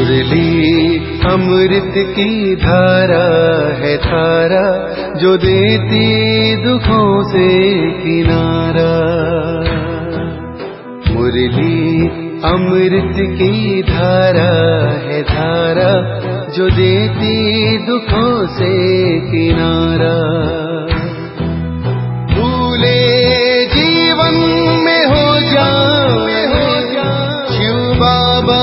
मुरली अमृत की धारा है धारा, जो देती दुखों से किनारा। मुरली अमृत की धारा है धारा, जो देती दुखों से किनारा। भूले जीवन में हो जाए शिव बाबा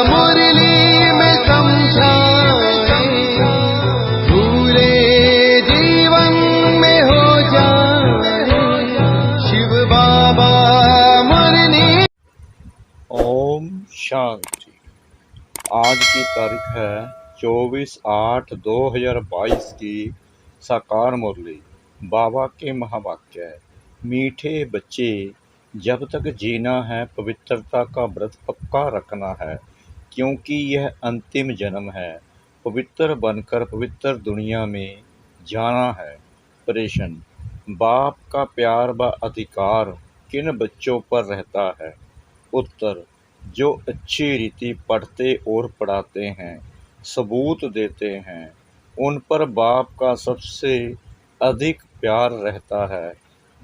मुरली में समझाए। भूले जीवन में हो जाए शिव बाबा मुरली। ओम शांति। आज की तारीख है 24/8/2022 की साकार मुरली। बाबा के महावाक्य है, मीठे बच्चे, जब तक जीना है पवित्रता का व्रत पक्का रखना है, क्योंकि यह अंतिम जन्म है। पवित्र बनकर पवित्र दुनिया में जाना है। प्रश्न, बाप का प्यार व अधिकार किन बच्चों पर रहता है? उत्तर, जो अच्छी रीति पढ़ते और पढ़ाते हैं, सबूत देते हैं, उन पर बाप का सबसे अधिक प्यार रहता है।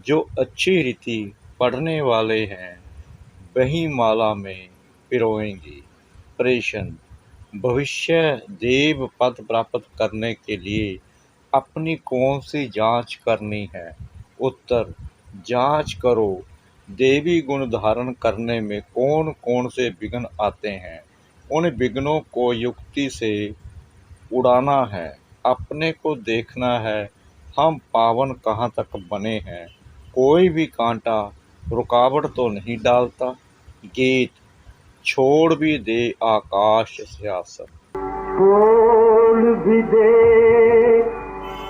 जो अच्छी रीति पढ़ने वाले हैं, वही माला में पिरोएंगी। प्रश्न, भविष्य देव पद प्राप्त करने के लिए अपनी कौन सी जांच करनी है? उत्तर, जांच करो, देवी गुण धारण करने में कौन कौन से विघ्न आते हैं। उन विघ्नों को युक्ति से उड़ाना है। अपने को देखना है, हम पावन कहाँ तक बने हैं। कोई भी कांटा रुकावट तो नहीं डालता। गीत, छोड़ भी दे आकाश सिंहासन। छोड़ भी दे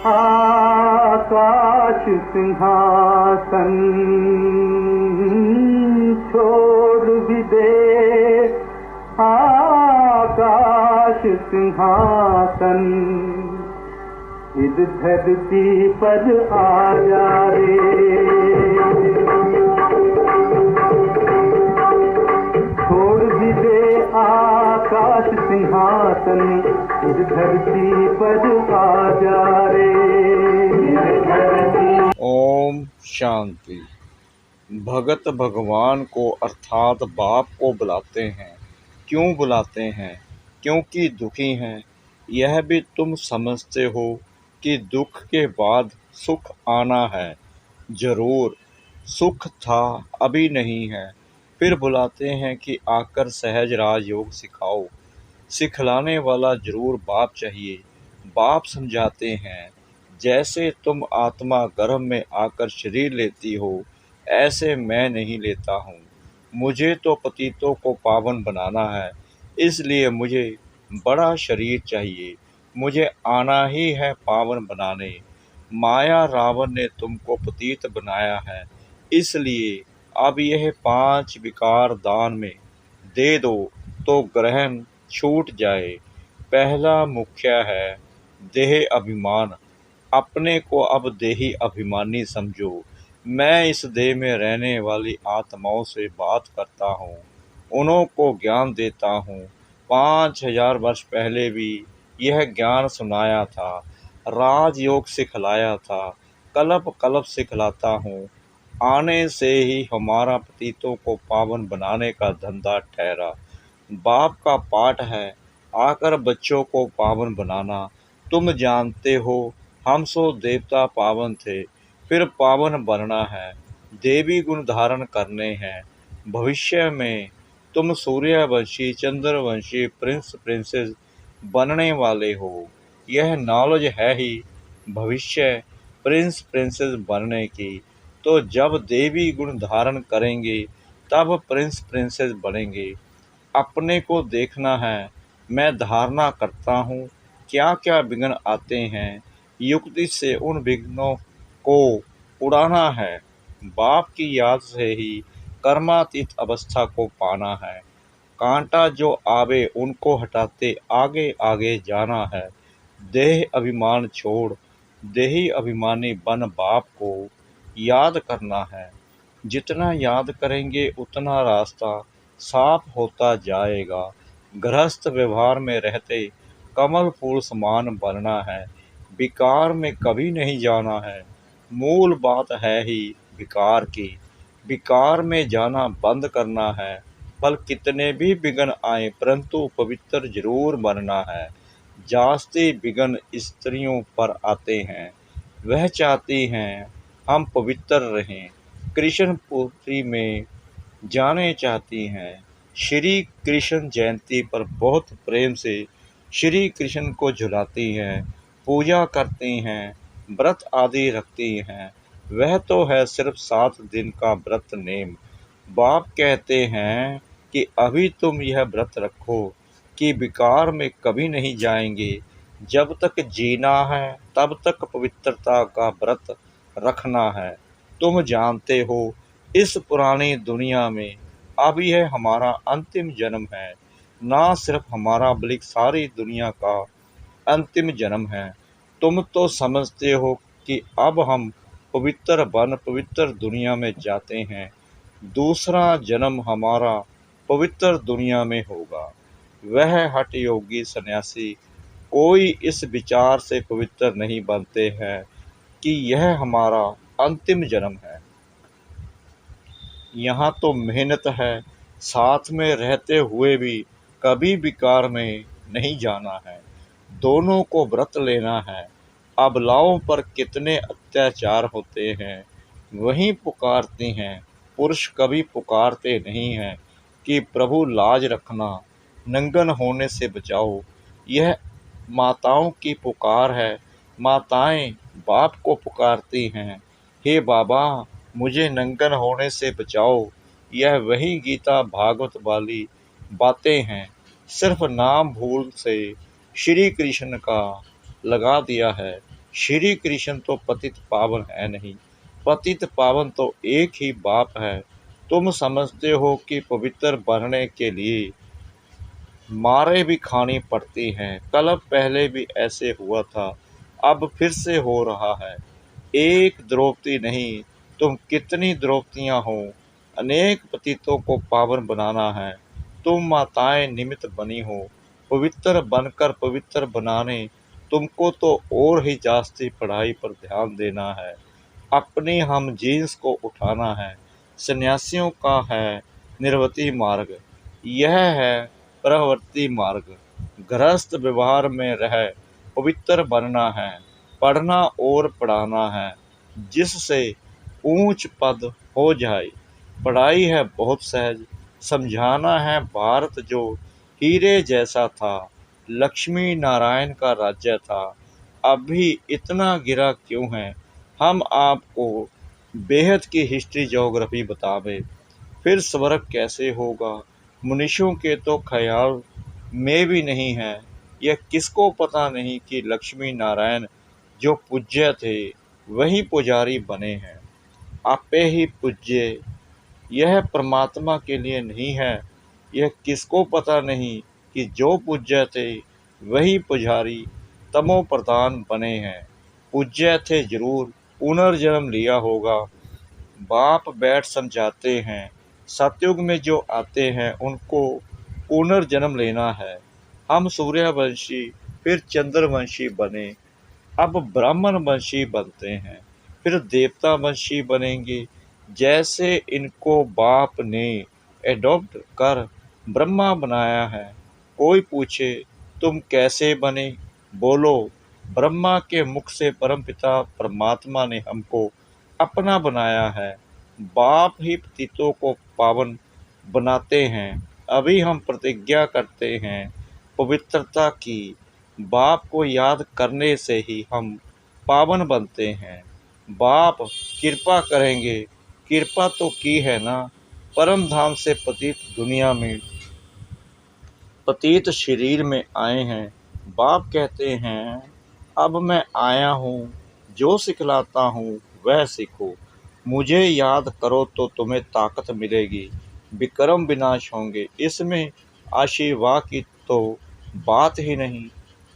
आकाश सिंहासन, छोड़ भी दे आकाश सिंहासन, इस धरती पर आ जा रे। छोड़ भी दे आकाश सिंहासन, इस धरती पर आ जा रे। ओम शांति। भगत भगवान को अर्थात बाप को बुलाते हैं। क्यों बुलाते हैं? क्योंकि दुखी हैं। यह भी तुम समझते हो कि दुख के बाद सुख आना है। जरूर, सुख था, अभी नहीं है। फिर बुलाते हैं कि आकर सहज राजयोग सिखाओ। सिखलाने वाला जरूर बाप चाहिए। बाप समझाते हैं, जैसे तुम आत्मा गर्भ में आकर शरीर लेती हो, ऐसे मैं नहीं लेता हूँ। मुझे तो पतितों को पावन बनाना है, इसलिए मुझे बड़ा शरीर चाहिए। मुझे आना ही है पावन बनाने। माया रावण ने तुमको पतित बनाया है, इसलिए अब यह 5 विकार दान में दे दो तो ग्रहण छूट जाए। पहला मुख्य है देह अभिमान। अपने को अब देही अभिमानी समझो। मैं इस देह में रहने वाली आत्माओं से बात करता हूँ, उन्हों को ज्ञान देता हूँ। 5000 वर्ष पहले भी यह ज्ञान सुनाया था, राजयोग सिखलाया था, कल्प कल्प सिखलाता हूँ। आने से ही हमारा पतितों को पावन बनाने का धंधा ठहरा। बाप का पाठ है आकर बच्चों को पावन बनाना। तुम जानते हो, हम सो देवता पावन थे, फिर पावन बनना है, देवी गुण धारण करने हैं। भविष्य में तुम सूर्यवंशी, चंद्रवंशी, प्रिंस प्रिंसेस बनने वाले हो। यह नॉलेज है ही भविष्य प्रिंस प्रिंसेस बनने की। तो जब देवी गुण धारण करेंगे तब प्रिंस प्रिंसेस बनेंगे। अपने को देखना है, मैं धारणा करता हूँ क्या क्या विघ्न आते हैं। युक्ति से उन विघ्नों को उड़ाना है। बाप की याद से ही कर्मातीत अवस्था को पाना है। कांटा जो आवे उनको हटाते आगे आगे जाना है। देह अभिमान छोड़ देही अभिमानी बन बाप को याद करना है। जितना याद करेंगे उतना रास्ता साफ होता जाएगा। गृहस्थ व्यवहार में रहते कमल फूल समान बनना है, विकार में कभी नहीं जाना है। मूल बात है ही विकार की, विकार में जाना बंद करना है। फल कितने भी विघ्न आए परंतु पवित्र जरूर बनना है। जास्ती विघ्न स्त्रियों पर आते हैं, वह चाहती हैं हम पवित्र रहें, कृष्णपुरी में जाने चाहती हैं। श्री कृष्ण जयंती पर बहुत प्रेम से श्री कृष्ण को झुलाती हैं, पूजा करती हैं, व्रत आदि रखती हैं। वह तो है सिर्फ 7 दिन का व्रत नेम। बाप कहते हैं कि अभी तुम यह व्रत रखो कि विकार में कभी नहीं जाएंगे। जब तक जीना है तब तक पवित्रता का व्रत रखना है। तुम जानते हो इस पुरानी दुनिया में अब यह हमारा अंतिम जन्म है, ना सिर्फ हमारा बल्कि सारी दुनिया का अंतिम जन्म है। तुम तो समझते हो कि अब हम पवित्र बन पवित्र दुनिया में जाते हैं, दूसरा जन्म हमारा पवित्र दुनिया में होगा। वह हठ योगी सन्यासी कोई इस विचार से पवित्र नहीं बनते हैं कि यह हमारा अंतिम जन्म है। यहाँ तो मेहनत है, साथ में रहते हुए भी कभी विकार में नहीं जाना है। दोनों को व्रत लेना है। अबलाओं पर कितने अत्याचार होते हैं, वहीं पुकारती हैं। पुरुष कभी पुकारते नहीं हैं कि प्रभु लाज रखना, नंगन होने से बचाओ। यह माताओं की पुकार है। माताएं बाप को पुकारती हैं, हे बाबा मुझे नंगन होने से बचाओ। यह वही गीता भागवत वाली बातें हैं। सिर्फ नाम भूल से श्री कृष्ण का लगा दिया है। श्री कृष्ण तो पतित पावन है नहीं, पतित पावन तो एक ही बाप है। तुम समझते हो कि पवित्र बनने के लिए मारे भी खानी पड़ती हैं। कल पहले भी ऐसे हुआ था, अब फिर से हो रहा है। एक द्रौपदी नहीं, तुम कितनी द्रौपदियाँ हो। अनेक पतितों को पावन बनाना है। तुम माताएं निमित्त बनी हो, पवित्र बनकर पवित्र बनाने तुमको तो और ही जास्ती पढ़ाई पर ध्यान देना है। अपनी हम जीन्स को उठाना है। सन्यासियों का है निर्वृति मार्ग, यह है प्रवृत्ति मार्ग। गृहस्थ व्यवहार में रह पवित्र बनना है, पढ़ना और पढ़ाना है, जिससे ऊंच पद हो जाए। पढ़ाई है बहुत सहज, समझाना है भारत जो हीरे जैसा था, लक्ष्मी नारायण का राज्य था, अभी इतना गिरा क्यों है। हम आपको बेहद की हिस्ट्री ज्योग्राफी बतावे, फिर स्वर्ग कैसे होगा। मनुष्यों के तो ख्याल में भी नहीं है। यह किसको पता नहीं कि लक्ष्मी नारायण जो पूज्य थे वही पुजारी बने हैं। आपे ही पूज्य, यह परमात्मा के लिए नहीं है। यह किसको पता नहीं कि जो पूज्य थे वही पुजारी तमो प्रधान बने हैं। पूज्य थे जरूर, पुनर्जन्म लिया होगा। बाप बैठ समझाते हैं, सतयुग में जो आते हैं उनको पुनर्जन्म लेना है। हम सूर्यवंशी फिर चंद्रवंशी बने, अब ब्राह्मण वंशी बनते हैं, फिर देवता वंशी बनेंगे। जैसे इनको बाप ने एडॉप्ट कर ब्रह्मा बनाया है। कोई पूछे तुम कैसे बने, बोलो ब्रह्मा के मुख से परमपिता परमात्मा ने हमको अपना बनाया है। बाप ही पतितों को पावन बनाते हैं। अभी हम प्रतिज्ञा करते हैं पवित्रता की। बाप को याद करने से ही हम पावन बनते हैं। बाप कृपा करेंगे, कृपा तो की है ना। परम धाम से पतित दुनिया में पतित शरीर में आए हैं। बाप कहते हैं अब मैं आया हूँ, जो सिखलाता हूँ वह सीखो। मुझे याद करो तो तुम्हें ताकत मिलेगी, विक्रम विनाश होंगे। इसमें आशीर्वाद की तो बात ही नहीं।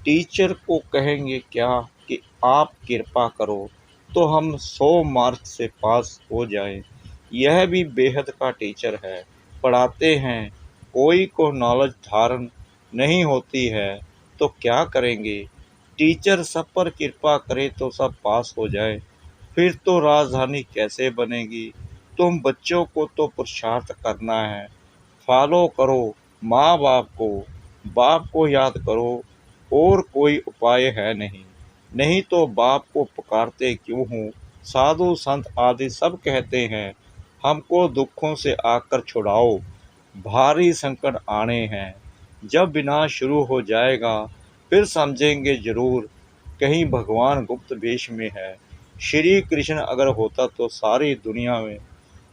टीचर को कहेंगे क्या कि आप कृपा करो तो हम 100 मार्क से पास हो जाएं। यह भी बेहद का टीचर है। पढ़ाते हैं, कोई को नॉलेज धारण नहीं होती है तो क्या करेंगे? टीचर सब पर कृपा करे तो सब पास हो जाए, फिर तो राजधानी कैसे बनेगी? तुम बच्चों को तो पुरुषार्थ करना है, फॉलो करो माँ बाप को याद करो, और कोई उपाय है नहीं। नहीं तो बाप को पुकारते क्यों हूँ? साधु संत आदि सब कहते हैं, हमको दुखों से आकर छुड़ाओ, भारी संकट आने हैं। जब विनाश शुरू हो जाएगा फिर समझेंगे जरूर, कहीं भगवान गुप्त वेश में है। श्री कृष्ण अगर होता तो सारी दुनिया में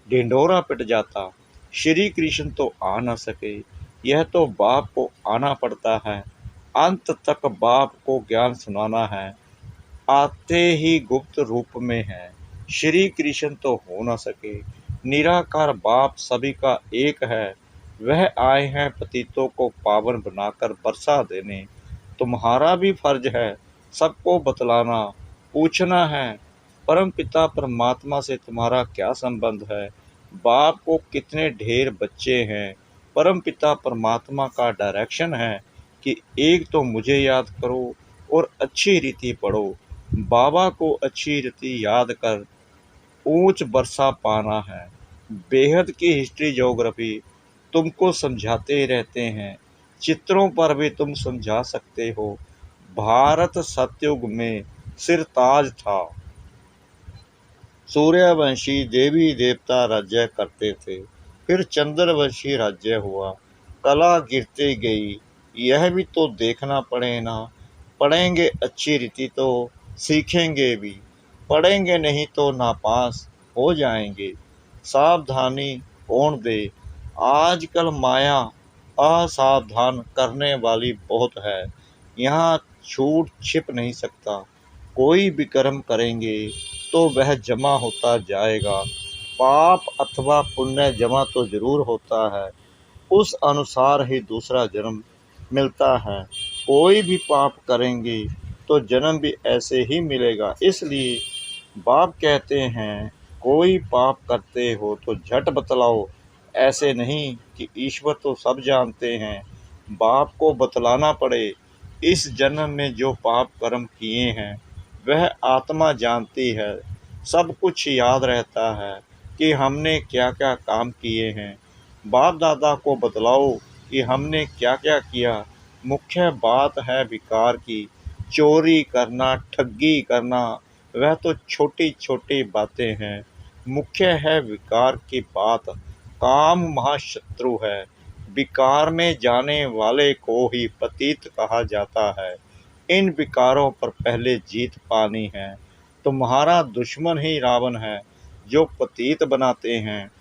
ढिंढोरा पिट जाता। श्री कृष्ण तो आ न सके, यह तो बाप को आना पड़ता है। अंत तक बाप को ज्ञान सुनाना है, आते ही गुप्त रूप में है। श्री कृष्ण तो हो न सके, निराकार बाप सभी का एक है। वह आए हैं पतितों को पावन बनाकर बरसा देने। तुम्हारा भी फर्ज है सबको बतलाना, पूछना है परम पिता परमात्मा से तुम्हारा क्या संबंध है? बाप को कितने ढेर बच्चे हैं? परम पिता परमात्मा का डायरेक्शन है कि एक तो मुझे याद करो और अच्छी रीति पढ़ो। बाबा को अच्छी रीति याद कर ऊंच बरसा पाना है। बेहद की हिस्ट्री ज्योग्राफी तुमको समझाते रहते हैं, चित्रों पर भी तुम समझा सकते हो। भारत सतयुग में सिरताज था, सूर्यवंशी देवी देवता राज्य करते थे, फिर चंद्रवंशी राज्य हुआ, कला गिरते गई। यह भी तो देखना पड़े ना। पढ़ेंगे अच्छी रीति तो सीखेंगे भी, पढ़ेंगे नहीं तो नापास हो जाएंगे। सावधानी कौन दे? आजकल माया असावधान करने वाली बहुत है, यहाँ छूट छिप नहीं सकता। कोई भी कर्म करेंगे तो वह जमा होता जाएगा, पाप अथवा पुण्य जमा तो जरूर होता है, उस अनुसार ही दूसरा जन्म मिलता है। कोई भी पाप करेंगे तो जन्म भी ऐसे ही मिलेगा। इसलिए बाप कहते हैं, कोई पाप करते हो तो झट बतलाओ, ऐसे नहीं कि ईश्वर तो सब जानते हैं, बाप को बतलाना पड़े। इस जन्म में जो पाप कर्म किए हैं वह आत्मा जानती है, सब कुछ याद रहता है कि हमने क्या क्या काम किए हैं। बाप दादा को बतलाओ कि हमने क्या क्या किया। मुख्य बात है विकार की, चोरी करना, ठगी करना, वह तो छोटी छोटी बातें हैं। मुख्य है विकार की बात। काम महाशत्रु है, विकार में जाने वाले को ही पतित कहा जाता है। इन विकारों पर पहले जीत पानी है। तुम्हारा दुश्मन ही रावण है जो पतित बनाते हैं।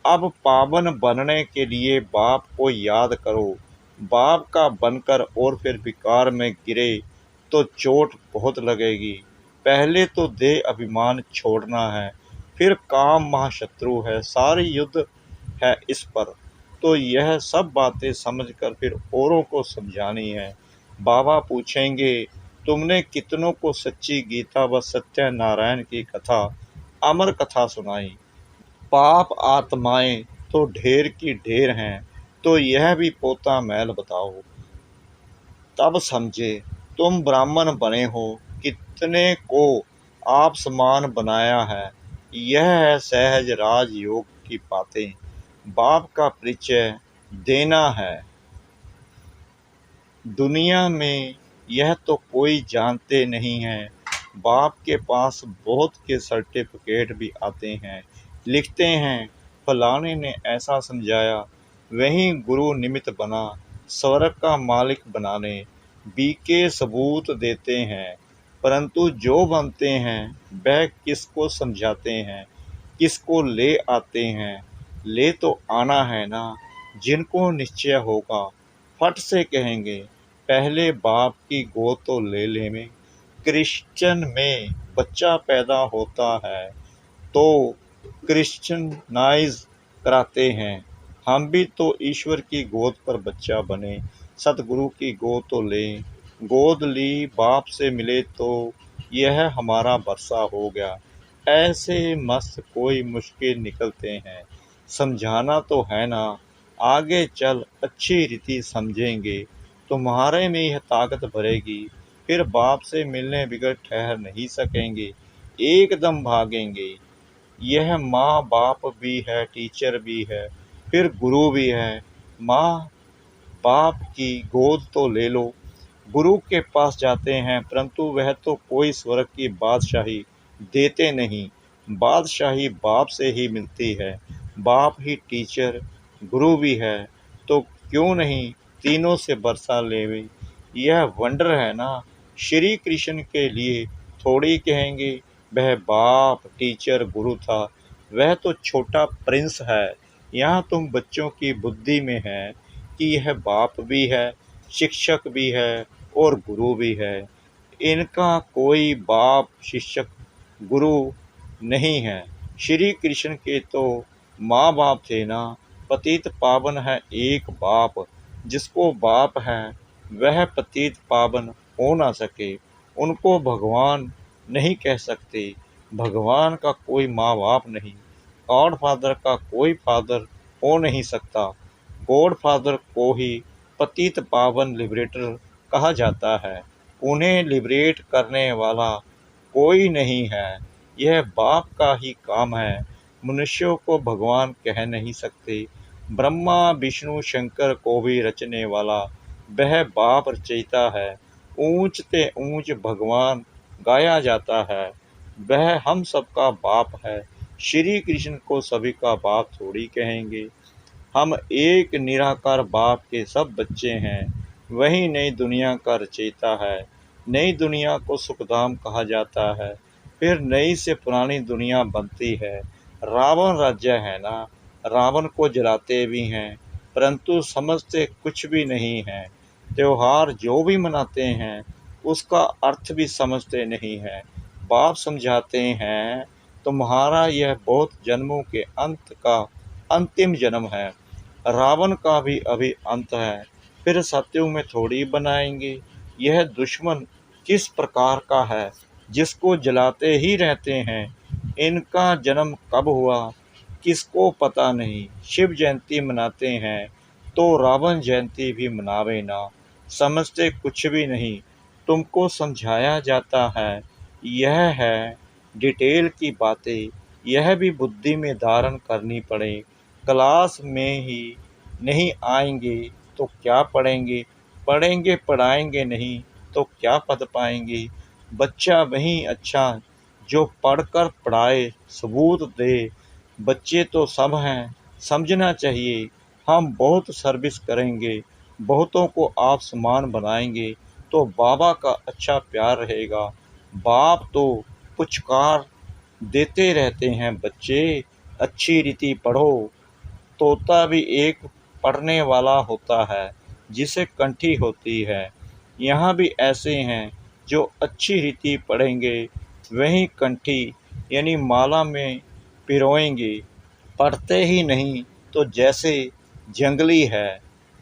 अब पावन बनने के लिए बाप को याद करो। बाप का बनकर और फिर विकार में गिरे तो चोट बहुत लगेगी। पहले तो देह अभिमान छोड़ना है, फिर काम महाशत्रु है, सारी युद्ध है इस पर। तो यह सब बातें समझकर फिर औरों को समझानी है। बाबा पूछेंगे, तुमने कितनों को सच्ची गीता व सत्यनारायण की कथा, अमर कथा सुनाई? पाप आत्माएं तो ढेर की ढेर हैं, तो यह भी पोता मैल बताओ। तब समझे तुम ब्राह्मण बने हो, कितने को आप समान बनाया है। यह है सहज राजयोग की बातें। बाप का परिचय देना है। दुनिया में यह तो कोई जानते नहीं है। बाप के पास बहुत के सर्टिफिकेट भी आते हैं, लिखते हैं फलाने ने ऐसा समझाया, वही गुरु निमित्त बना स्वर्ग का मालिक बनाने। बीके सबूत देते हैं, परंतु जो बनते हैं वह किसको समझाते हैं, किसको ले आते हैं? ले तो आना है ना। जिनको निश्चय होगा फट से कहेंगे, पहले बाप की गोद तो ले लें। क्रिश्चियन में बच्चा पैदा होता है तो क्रिश्चियनाइज कराते हैं। हम भी तो ईश्वर की गोद पर बच्चा बने, सतगुरु की गोद तो लें। गोद ली बाप से मिले तो यह हमारा वर्षा हो गया। ऐसे मस्त कोई मुश्किल निकलते हैं, समझाना तो है ना। आगे चल अच्छी रीति समझेंगे, तुम्हारे में यह ताकत भरेगी, फिर बाप से मिलने बगैर ठहर नहीं सकेंगे, एकदम भागेंगे। यह माँ बाप भी है, टीचर भी है, फिर गुरु भी है। माँ बाप की गोद तो ले लो। गुरु के पास जाते हैं, परंतु वह तो कोई स्वर्ग की बादशाही देते नहीं। बादशाही बाप से ही मिलती है। बाप ही टीचर गुरु भी है, तो क्यों नहीं तीनों से बरसा लेवे। यह वंडर है ना। श्री कृष्ण के लिए थोड़ी कहेंगे वह बाप टीचर गुरु था, वह तो छोटा प्रिंस है। यहाँ तुम बच्चों की बुद्धि में है कि यह बाप भी है, शिक्षक भी है और गुरु भी है। इनका कोई बाप शिक्षक गुरु नहीं है। श्री कृष्ण के तो माँ बाप थे ना। पतित पावन है एक बाप, जिसको बाप है वह पतित पावन हो ना सके। उनको भगवान नहीं कह सकते। भगवान का कोई माँ बाप नहीं, गॉड फादर का कोई फादर हो नहीं सकता। गॉड फादर को ही पतित पावन लिबरेटर कहा जाता है। उन्हें लिबरेट करने वाला कोई नहीं है। यह बाप का ही काम है। मनुष्यों को भगवान कह नहीं सकते। ब्रह्मा विष्णु शंकर को भी रचने वाला वह बाप रचयिता है। ऊंच ते ऊंच भगवान गाया जाता है, वह हम सबका बाप है। श्री कृष्ण को सभी का बाप थोड़ी कहेंगे। हम एक निराकार बाप के सब बच्चे हैं। वही नई दुनिया का रचयिता है। नई दुनिया को सुखधाम कहा जाता है, फिर नई से पुरानी दुनिया बनती है। रावण राज्य है ना। रावण को जलाते भी हैं, परंतु समझते कुछ भी नहीं हैं। त्योहार जो भी मनाते हैं, उसका अर्थ भी समझते नहीं हैं। बाप समझाते हैं, तुम्हारा यह बहुत जन्मों के अंत का अंतिम जन्म है। रावण का भी अभी अंत है, फिर सत्युग में थोड़ी बनाएंगे। यह दुश्मन किस प्रकार का है, जिसको जलाते ही रहते हैं। इनका जन्म कब हुआ किसको पता नहीं। शिव जयंती मनाते हैं तो रावण जयंती भी मनावे ना। समझते कुछ भी नहीं। तुमको समझाया जाता है, यह है डिटेल की बातें। यह भी बुद्धि में धारण करनी पड़े। क्लास में ही नहीं आएंगे तो क्या पढ़ेंगे। पढ़ेंगे पढ़ाएंगे नहीं तो क्या पढ़ पाएंगे। बच्चा वही अच्छा जो पढ़कर पढ़ाए, सबूत दे। बच्चे तो सब हैं, समझना चाहिए। हम बहुत सर्विस करेंगे, बहुतों को आप समान बनाएंगे तो बाबा का अच्छा प्यार रहेगा। बाप तो पुचकार देते रहते हैं, बच्चे अच्छी रीति पढ़ो। तोता भी एक पढ़ने वाला होता है, जिसे कंठी होती है। यहाँ भी ऐसे हैं जो अच्छी रीति पढ़ेंगे, वहीं कंठी यानी माला में पिरोएंगे। पढ़ते ही नहीं तो जैसे जंगली है,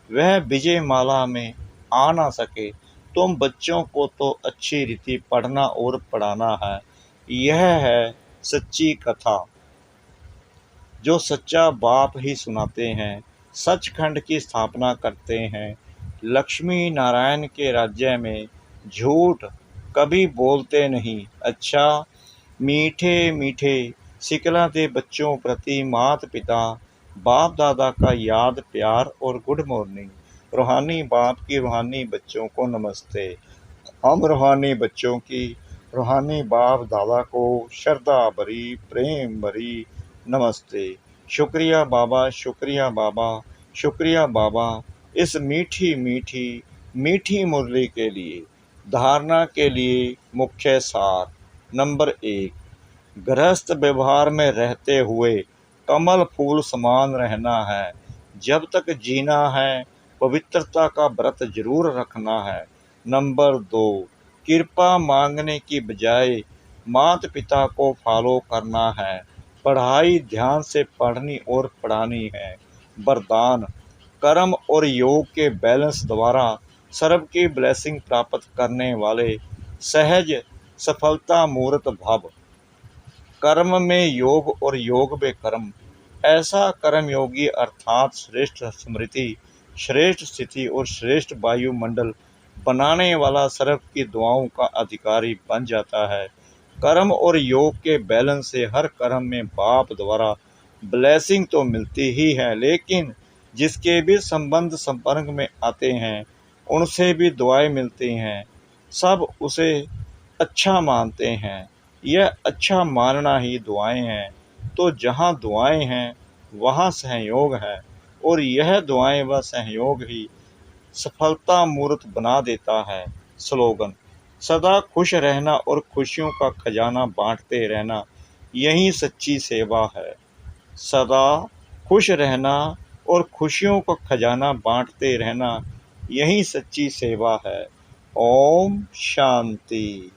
वह विजय माला में आ ना सके। तुम बच्चों को तो अच्छी रीति पढ़ना और पढ़ाना है। यह है सच्ची कथा, जो सच्चा बाप ही सुनाते हैं। सचखंड की स्थापना करते हैं। लक्ष्मी नारायण के राज्य में झूठ कभी बोलते नहीं। अच्छा, मीठे मीठे सिखलाते बच्चों प्रति माता पिता बाप दादा का याद प्यार और गुड मॉर्निंग। रूहानी बाप की रूहानी बच्चों को नमस्ते। हम रूहानी बच्चों की रूहानी बाप दादा को श्रद्धा भरी प्रेम भरी नमस्ते। शुक्रिया बाबा, शुक्रिया बाबा, शुक्रिया बाबा, इस मीठी मीठी मीठी मुरली के लिए। धारणा के लिए मुख्य सार। नंबर 1, गृहस्थ व्यवहार में रहते हुए कमल फूल समान रहना है। जब तक जीना है, पवित्रता का व्रत जरूर रखना है। नंबर 2, कृपा मांगने की बजाय माता पिता को फॉलो करना है। पढ़ाई ध्यान से पढ़नी और पढ़ानी है। वरदान, कर्म और योग के बैलेंस द्वारा सर्व की ब्लेसिंग प्राप्त करने वाले सहज सफलता मूर्त भव। कर्म में योग और योग में कर्म। ऐसा कर्मयोगी अर्थात श्रेष्ठ स्मृति श्रेष्ठ स्थिति और श्रेष्ठ वायुमंडल बनाने वाला सर्व की दुआओं का अधिकारी बन जाता है। कर्म और योग के बैलेंस से हर कर्म में बाप द्वारा ब्लेसिंग तो मिलती ही है, लेकिन जिसके भी संबंध संपर्क में आते हैं उनसे भी दुआएं मिलती हैं। सब उसे अच्छा मानते हैं। यह अच्छा मानना ही दुआएं हैं। तो जहाँ दुआएं हैं वहाँ सहयोग है, और यह दुआएं व सहयोग ही सफलता मूर्त बना देता है। स्लोगन: सदा खुश रहना और खुशियों का खजाना बांटते रहना, यही सच्ची सेवा है। सदा खुश रहना और खुशियों का खजाना बांटते रहना, यही सच्ची सेवा है। ओम शांति।